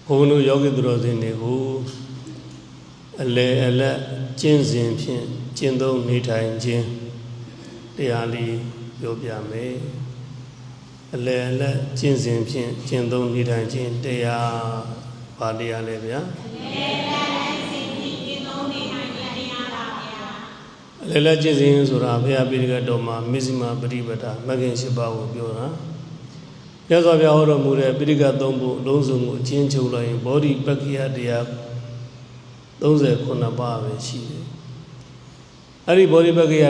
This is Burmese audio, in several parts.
ဘုန်းတို့ယောဂီသူတော်စင်တွေကိုအလဲအလက်ကျင့်စဉ်ဖြင့်ကျင့်သုံးနေထိုင်ခြင်းတရားလေးပြောပြမယ်အလဲအလက်ကျင့်စဉ်ဖြင့်ကျင့်သုံးနေထိုင်ခြင်းတရားပါတရားလဲဗျာအလဲအလက်ကျင့်စဉ်ဆိုတာဘုရားပိဋကတ်တော်မှာမဇ္ဈိမပฏิပဒါမဂ္ဂင်၈ပါးကိုပြောတာမြတ်စွာဘုရားဟောတော်မူတဲ့ပိဋကတ်သုံးဖို့အလုံးစုံကိုအချင်းချုပ်လိုက်ရင်ဘောဓိပက္ခိယတရား39ပါးပဲရှိတယ်။အဲ့ဒီဘောဓိပက္ခိယ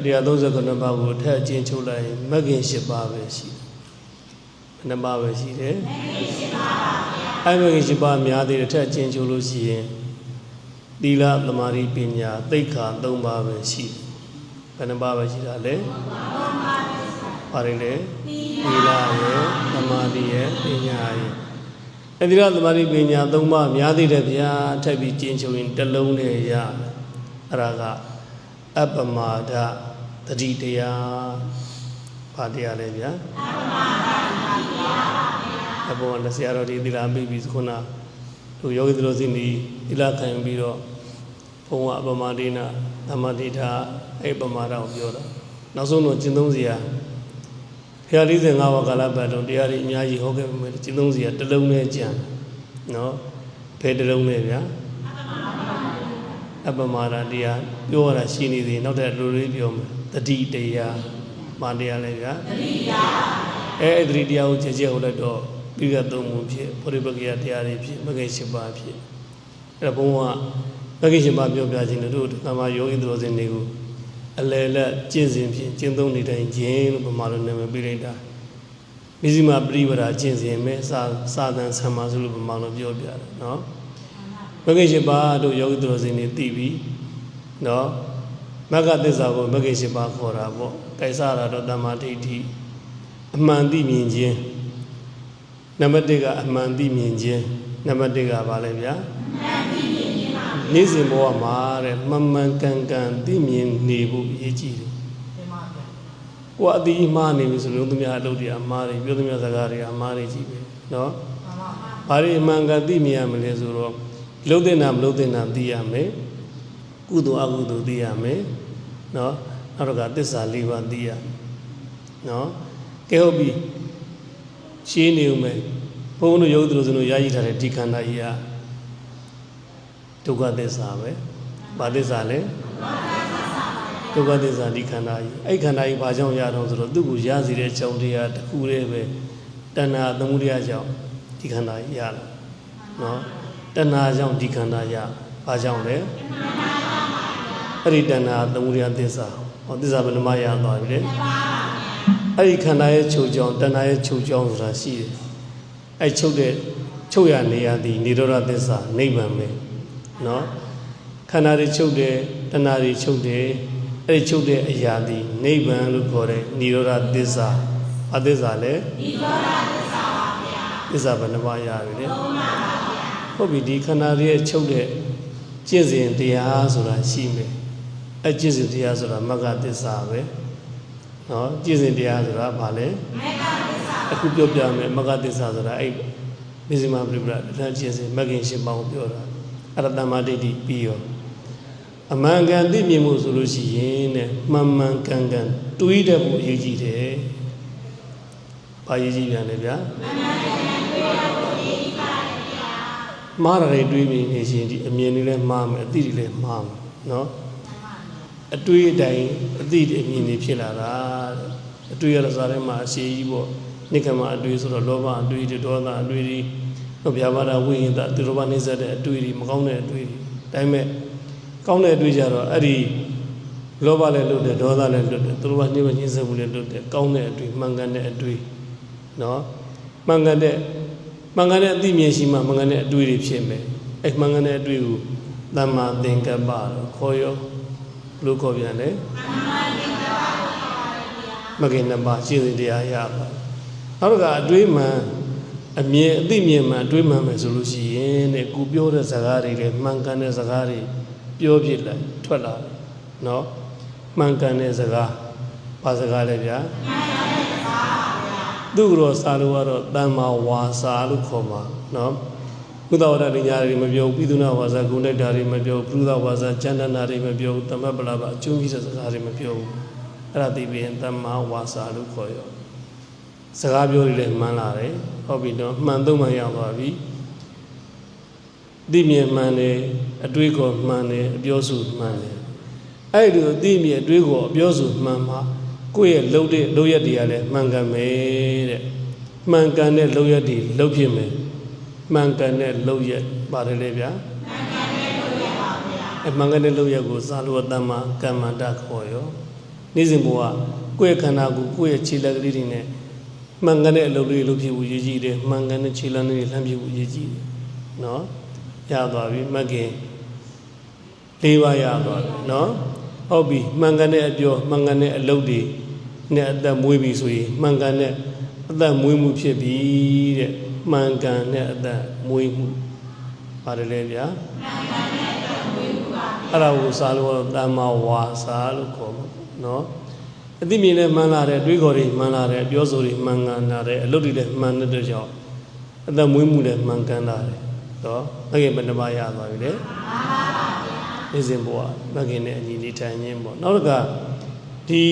တရား39ပါးကိုထပ်အချင်းချုပ်လိုက်ရင်မဂ္ဂင်၈ပါးပဲရှိတယ်။ဘယ်နှပါးပဲရှိတယ်။မဂ္ဂင်၈ပါးပါဗျာ။အဲ့မဂ္ဂင်၈ပါးများသေးတယ်ထပ်အချင်းချုပ်လို့ရှိရင်သီလသမာဓိပညာသိက္ခာ3ပါးပဲရှိတယ်။ဘယ်နှပါးပဲရှိတာလဲ။3ပါးပဲ။ပါတယ်လေ။သီလရဲ့သမာဓိရဲ့ပညာရဲ့အသီလသမာဓိပညာ၃ပါးများသေးတယ်ဗျာထပ်ပြီးကျင့်ချုပ်ရင်တစ်လုံးနဲ့ရအဲ့ဒါကအပ္ပမာဒသတိတရားဘာတရားလဲဗျာအပ္ပမာဒသတိတရားပါဗျာအပေါ်ကဆရာတော်ဒီသီလမေ့ပြီးခုနတို့ယောဂီသူတော်စင်ဒီသီလခံပြီးတော့ဘုံကအပ္ပမာဒိနာသမတိထာအဲ့ပ္ပမာဒကိုပြောတာနောက်ဆုံးတော့ကျင့်သုံးစရာဘုရား45ဝါကာလပတ်လုံးတရားတွေအများကြီးဟောခဲ့ပေမဲ့ကျင့်သုံးစီကတစ်လုံးနဲ့ကြံနော်ဘယ်တစ်လုံးနဲ့ဗျာအပ္ပမာဒတရားပြောရတာရှိနေသေးနောက်တဲ့လူလေးပြောမယ်တတိတရားမာတရားလည်းဗျာတတိတရားအဲ့ဒီတတိတရားကိုကြည့်ကြည့်ဟောလိုက်တော့ပြီးကသုံးမှုဖြစ်ဘောဓိပက္ခိယတရားတွေဖြစ်မဂ္ဂင်၈ပါးဖြစ်အဲ့ဘုံကမဂ္ဂင်၈ပါးပြောပြခြင်းတို့ကမ္မယောဂီသူတော်စင်တွေကိုအလယ်လက်ကျင့်စဉ်ဖြင့်ကျင့်သုံးနေတိုင်းခြင်းလို့ပမာလို့နာမည်ပေးလိုက်တာမဇ္ဈိမပရိပဒါကျင့်စဉ်ပဲစာသန်ဆံမာစုလို့ပမာလို့ပြောပြတယ်နော်မဂ္ဂင်၈ပါးတို့ယောဂီသူတော်စင်တွေသိပြီနော်မဂ္ဂသစ္စာကိုမဂ္ဂင်၈ပါးခေါ်တာပေါ့ကိုက်စားတာတော့တမ္မာဒိဋ္ဌိအမှန်သိမြင်ခြင်းနံပါတ်1ကအမှန်သိမြင်ခြင်းနံပါတ်2ကဘာလဲဗျာနေ့စဉ်ဘဝမှာတဲ့မှန်မှန်ကန်ကန်သိမြင်နေဖို့အရေးကြီးတယ်။ကိုယ်အတိအမှားနေပြီဆိုလို့သူများအလုပ်တွေအမှားတွေပြောသူများစကားတွေအမှားတွေကြီးပဲနော်။ဘာတွေအမှန်ကန်သိမြင်ရမလဲဆိုတော့လုံးတဲ့နာမလုံးတဲ့နာသိရမယ်။ကုသိုလ်အကုသိုလ်သိရမယ်။နော်။နောက်တော့ကသစ္စာ၄ပါးသိရမယ်။နော်။ကဲဟုတ်ပြီ။ရှင်းနေဦးမယ်။ဘုန်းဘုန်းတို့ယောဂီတို့ဆိုလို့ရည်ထားတဲ့ဒီခန္ဓာကြီးကဒုက္ခသစ္စာပဲဘာသစ္စာလဲဒုက္ခသစ္စာဒီခန္ဓာကြီးအဲ့ခန္ဓာကြီးဘာကြောင့်ရတော့ဆိုတော့သူ့ကိုရစီတဲ့ကြောင့်တရားတစ်ခုတည်းပဲတဏှာသမုဒယကြောင့်ဒီခန္ဓာကြီးရလာနော်တဏှာကြောင့်ဒီခန္ဓာရဘာကြောင့်လဲအဲ့ဒီတဏှာသမုဒယသစ္စာဟောသစ္စာဘယ်နှမရသွားပြီလဲအဲ့ဒီခန္ဓာရဲ့ချုပ်ကြောင့်တဏှာရဲ့ချုပ်ကြောင့်ဆိုတာရှိတယ်အဲ့ချုပ်ရနေရသည်និရောဓသစ္စာနိဗ္ဗာန်ပဲနော်ခန္ဓာတွေချုပ်တယ်တဏှာတွေချုပ်တယ်အဲ့ဒီချုပ်တဲ့အရာဒီနိဗ္ဗာန်လို့ခေါ်တဲ့និရောဓသစ္စာအသစ္စာလဲនិရောဓသစ္စာပါဗျာသစ္စာဘယ်နှပါးရပြီလဲသုံးပါပါဗျာဟုတ်ပြီဒီခန္ဓာတွေရဲ့ချုပ်တဲ့ကျင့်စဉ်တရားဆိုတာရှိမယ်အဲ့ကျင့်စဉ်တရားဆိုတာမဂ္ဂသစ္စာပဲနော်ကျင့်စဉ်တရားဆိုတာဘာလဲမဂ္ဂသစ္စာအခုပြောပြမယ်မဂ္ဂသစ္စာဆိုတာအဲ့မဇ္ဈိမပရိပဒါတရားကျင့်စဉ်မဂ္ဂင်၈ပါးကိုပြောတာအရတ္တမဒိဋ္ဌိပြီးရောအမှန်ကန်သိမြင်မှုဆိုလို့ရှိရင်တဲ့မှန်မှန်ကန်ကန်တွေးတတ်ဖို့အရေးကြီးတယ်။ဘာရေးကြီးပြန်လဲဗျာ။မှန်မှန်ကန်ကန်တွေးတတ်ဖို့အရေးကြီးပါတယ်ဗျာ။မှားတယ်တွေးပြီးနေရှင်ဒီအမြင်တွေလည်းမှားမယ်အသိတွေလည်းမှားမယ်နော်။အတွေးအတိုင်းအသိတွေအမြင်တွေဖြစ်လာတာအတွေးရတဲ့စားထဲမှာအရှိကြီးပေါ့။နိက္ခမအတွေးဆိုတော့လောဘအတွေးတွေဒေါသအတွေးတွေတော့ဗျာပါဒဝိဟိတသူတော်ဘာနေဆက်တဲ့အတွေ့အကြုံမကောင်းတဲ့အတွေ့အကြုံဒါပေမဲ့ကောင်းတဲ့အတွေ့ကြတော့အဲ့ဒီလောဘလည်းလွတ်တယ်ဒေါသလည်းလွတ်တယ်သူတော်ဘာညှို့ညှင်းဆဲမှုလည်းလွတ်တယ်ကောင်းတဲ့အတွေ့မှန်ကန်တဲ့အတွေ့နော်မှန်ကန်တဲ့အသိမြင်ရှိမှမှန်ကန်တဲ့အတွေ့တွေဖြစ်မယ်အဲ့မှန်ကန်တဲ့အတွေ့ကိုသမ္မာသင်္ကပ္ပတော့ခေါ်ရောလို့ခေါ်ပြန်တယ်သမ္မာသင်္ကပ္ပမဂ္ဂင်2ပါးရှင်းစဉ်တရားရပါနောက်တော့ကအတွေ့မှန်အမြင်အသိမြင်မှတွေးမှန်မယ်ဆိုလို့ရှိရင်တဲ့ကိုပြောတဲ့စကားတွေလည်းမှန်ကန်တဲ့စကားတွေပြောပြလိုက်ထွက်လာတယ်နော်မှန်ကန်တဲ့စကားဘာစကားလဲဗျာမှန်ကန်တဲ့စကားပါဗျာသူ့ကတော့စာလို့ကတော့တမ္မာဝါစာလို့ခေါ်မှာနော် ကုသဝရဉာဏ်တွေမပြောပိသုနာဝါစာဂုဏဓာတ်တွေမပြောပုဒဝါစာကျမ်းနာတွေမပြောသမတ်ပလာပအကျုံးကြီးစကားတွေမပြောအဲ့ဒါသိပြီးရင်သမ္မာဝါစာလို့ခေါ်ရောစကားပြောရလည်းမှန်လာတယ်ဟုတ်ပြီနော်မှန်သုံးမှန်ရောက်သွားပြီသိမြင်မှန်တယ်အတွေးခေါ်မှန်တယ်အပြောဆိုမှန်တယ်အဲ့ဒီလိုသိမြင်အတွေးခေါ်အပြောဆိုမှန်မှာကိုယ့်ရဲ့လုပ်ရက်တွေကလည်းမှန်ကန်မယ်တဲ့မှန်ကန်တဲ့လုပ်ရက်တွေလုပ်ဖြစ်မယ်မှန်ကန်တဲ့လုပ်ရက်ပါတယ်လေဗျာမှန်ကန်တဲ့လုပ်ရက်ကိုသာလောတမ္မာကမ္မန္တခေါ်ရောနေ့စဉ်ဘဝကိုယ့်ရဲ့ခန္ဓာကိုကိုယ့်ရဲ့ခြေလက်ကလေးတွေနဲ့မှန်ကန်တဲ့အလုပ်လေးလုပ်ဖြစ်ဖို့ရည်ကြီးတယ်မှန်ကန်တဲ့ခြေလက်လေးလှမ်းဖြစ်ဖို့ရည်ကြီးတယ်နော်ရသွားပြီမကင်၄ပါးရသွားပြီနော်ဟုတ်ပြီမှန်ကန်တဲ့အပြောမှန်ကန်တဲ့အလုပ်တွေနဲ့အသက်မွေးပြီဆိုရင်မှန်ကန်တဲ့အသက်မွေးမှုဖြစ်ပြီတဲ့မှန်ကန်တဲ့အသက်မွေးမှုပါတယ်လေဗျာအဲ့ဒါကိုစာလို့သမ္မာဝါစာလို့ခေါ်မှာနော်အသိမြင်နဲ့မှန်လာတဲ့အတွေးခေါ်တွေမှန်လာတဲ့အပြောဆိုတွေမှန်ကန်လာတဲ့အလုပ်တွေလည်းမှန်တဲ့ကြောင့်အသက်မွေးမှုလည်းမှန်ကန်လာတယ်နော်မကင်ဘယ်နှပါရသွားပြီလေနေစဉ်ဘဝမကင်နဲ့အညီနေထိုင်ခြင်းပေါ့နောက်တစ်ခါဒီ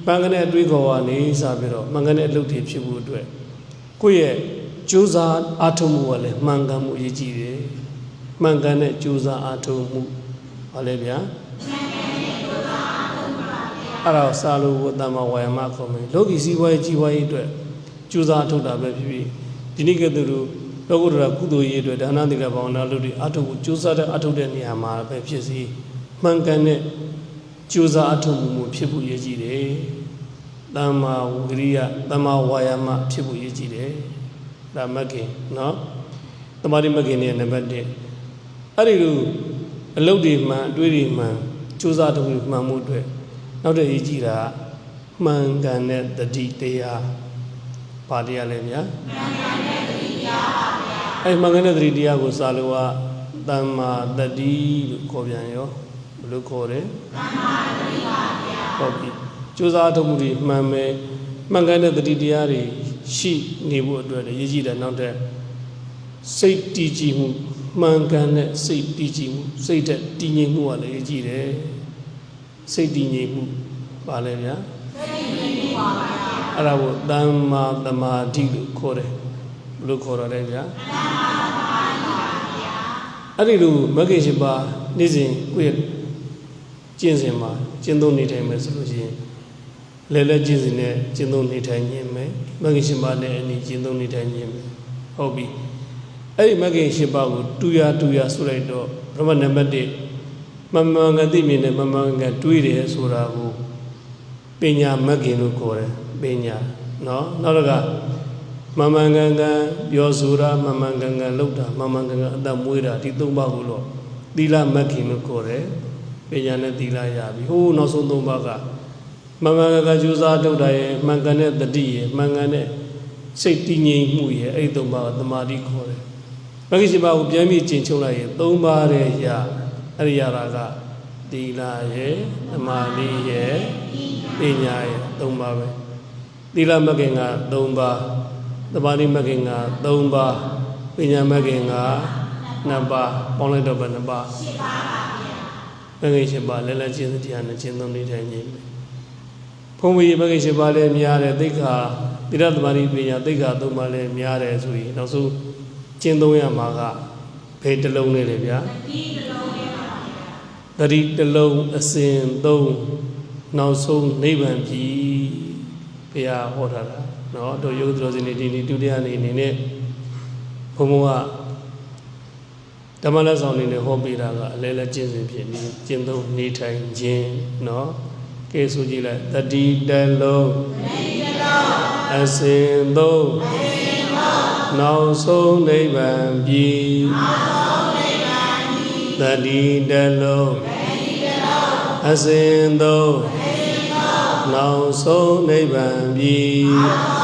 မှန်ကန်တဲ့အတွေးခေါ်ကနေစပြီးတော့မှန်ကန်တဲ့အလုပ်တွေဖြစ်ဖို့အတွက်ကိုယ့်ရဲ့ကြိုးစားအားထုတ်မှုကလည်းမှန်ကန်မှုအရေးကြီးတယ်မှန်ကန်တဲ့ကြိုးစားအားထုတ်မှုဘာလဲဗျာအဲ့ဒါစာလို့သမ္မာဝါယာမခေါ်မယ်လောကီစီးပွားရေးကြီးပွားရေးအတွက်ကြိုးစားထုတ်တာပဲဖြစ်ဖြစ်ဒီနေ့ကတည်းကလောကုတ္တရာကုသိုလ်ရေးအတွက်ဒါနသီလဘာဝနာလုပ်တွေအားထုတ်ဖို့ကြိုးစားတဲ့အထုတ်တဲ့နေရာမှာပဲဖြစ်စီမှန်ကန်တဲ့ကြိုးစားအထုတ်မှုဖြစ်ဖို့ရည်ကြီးတယ်သမ္မာဝိရိယသမ္မာဝါယာမဖြစ်ဖို့ရည်ကြီးတယ်ဒါမကင်နော်တမာတိမကင်ရဲ့နံပါတ်1အဲ့ဒီလိုအလုပ်တွေမှန်အတွေးတွေမှန်ကြိုးစားထုတ်မှုမှန်မှုအတွက်နောက်တဲ့ရည်ကြီးတာမှန်ကန်တဲ့တတိတရားဘာတရားလဲဗျာမှန်ကန်တဲ့တတိတရားပါဗျာအဲ့မှန်ကန်တဲ့တတိတရားကိုစာလို့ကသမ္မာတတိလို့ခေါ်ပြန်ရောဘယ်လိုခေါ်လဲသမ္မာတတိပါဗျာဟုတ်ပြီကြိုးစားထုတ်မှုတွေမှန်မယ်မှန်ကန်တဲ့တတိတရားတွေရှိနေဖို့အတွက်ရည်ကြီးတဲ့နောက်တဲ့စိတ်တည်ကြည်မှုမှန်ကန်တဲ့စိတ်တည်ကြည်မှုစိတ်တဲ့တည်ငြိမ်မှုကလည်းရည်ကြီးတယ်စိတ်တည်ငြိမ်မှုပါလဲဗျာစိတ်တည်ငြိမ်မှုပါဗျာအဲ့ဒါကိုသမ္မာသမာဓိလို့ခေါ်တယ်ဘယ်လိုခေါ်ရလဲဗျာသမ္မာသမာဓိပါဗျာအဲ့ဒီလိုမဂ္ဂင်၈ပါးနေ့စဉ်ကိုယ့်ရဲ့ကျင့်စဉ်မှာကျင့်သုံးနေထိုင်မယ်ဆိုလို့ရှိရင်လဲလဲကျင့်စဉ်နဲ့ကျင့်သုံးနေထိုင်ခြင်းပဲမဂ္ဂင်၈ပါးနဲ့အညီကျင့်သုံးနေထိုင်ခြင်းပဲဟုတ်ပြီအဲ့ဒီမဂ္ဂင်၈ပါးကိုတူရဆိုလိုက်တော့ပထမနံပါတ်1မမှန်ကန်သိမြင်တဲ့မမှန်ကန်တွေးတယ်ဆိုတာကိုပညာမဂ္ဂင်လို့ခေါ်တယ်ပညာနော်နောက်တစ်ခါမမှန်ကန်ပြောဆိုတာမမှန်ကန်လုပ်တာမမှန်ကန်အသက်မွေးတာဒီ၃ပါးကိုတော့သီလမဂ္ဂင်လို့ခေါ်တယ်ပညာနဲ့သီလရပြီဟိုးနောက်ဆုံး၃ပါးကမမှန်ကန်ကြိုးစားထုတ်တာရဲ့မှန်ကန်တဲ့တတိရဲ့မှန်ကန်တဲ့စိတ်တည်ငြိမ်မှုရဲ့အဲ့ဒီ၃ပါးကသမာဓိခေါ်တယ်မဂ္ဂင်၈ပါးကိုပြန်ပြီးကျင့်ချုပ်လိုက်ရင်၃ပါးရဲ့ရအဲ့ဒီရတာကသီလရဲ့သမာဓိရဲ့ပညာရဲ့၃ပါးပဲသီလမဂ္ဂင်က၃ပါးသမာဓိမဂ္ဂင်က၃ပါးပညာမဂ္ဂင်က2ပါးပေါင်းလိုက်တော့ဘယ်နှပါး၈ပါးပါဗျာမဂ္ဂင်၈ပါးလဲလဲကျင့်တရားနဲ့ကျင့်သုံးနေထိုင်ခြင်းဘုံဝိမဂ္ဂင်၈ပါးလည်းများတယ်သိက္ခာသီလသမာဓိပညာသိက္ခာ၃ပါးလည်းများတယ်ဆိုရင်နောက်ဆုံးကျင့်သုံးရမှာကဘယ်တစ်လုံးလေးလဲဗျာတတိတစ်လုံးအစဉ်3နောက်ဆုံးနိဗ္ဗာန်ပြီဘုရားဟောထားတာเนาะတို့ယုတ်တော်စင်ဒီနေ့ဒုတိယနေ့အနေနဲ့ဘုံဘုံကဓမ္မလက်ဆောင်နေနဲ့ဟောပေးတာကအလဲလဲကျင့်စဉ်ဖြစ်နေကျင့်သုံးနေထိုင်ခြင်းเนาะကဲဆိုကြည့်လိုက်တတိတစ်လုံးအစဉ်3နောက်ဆုံးနိဗ္ဗာန်ပြီတတိတစ်လုံးအစဉ်3နောက်ဆုံးနိဗ္ဗာန်ပြီ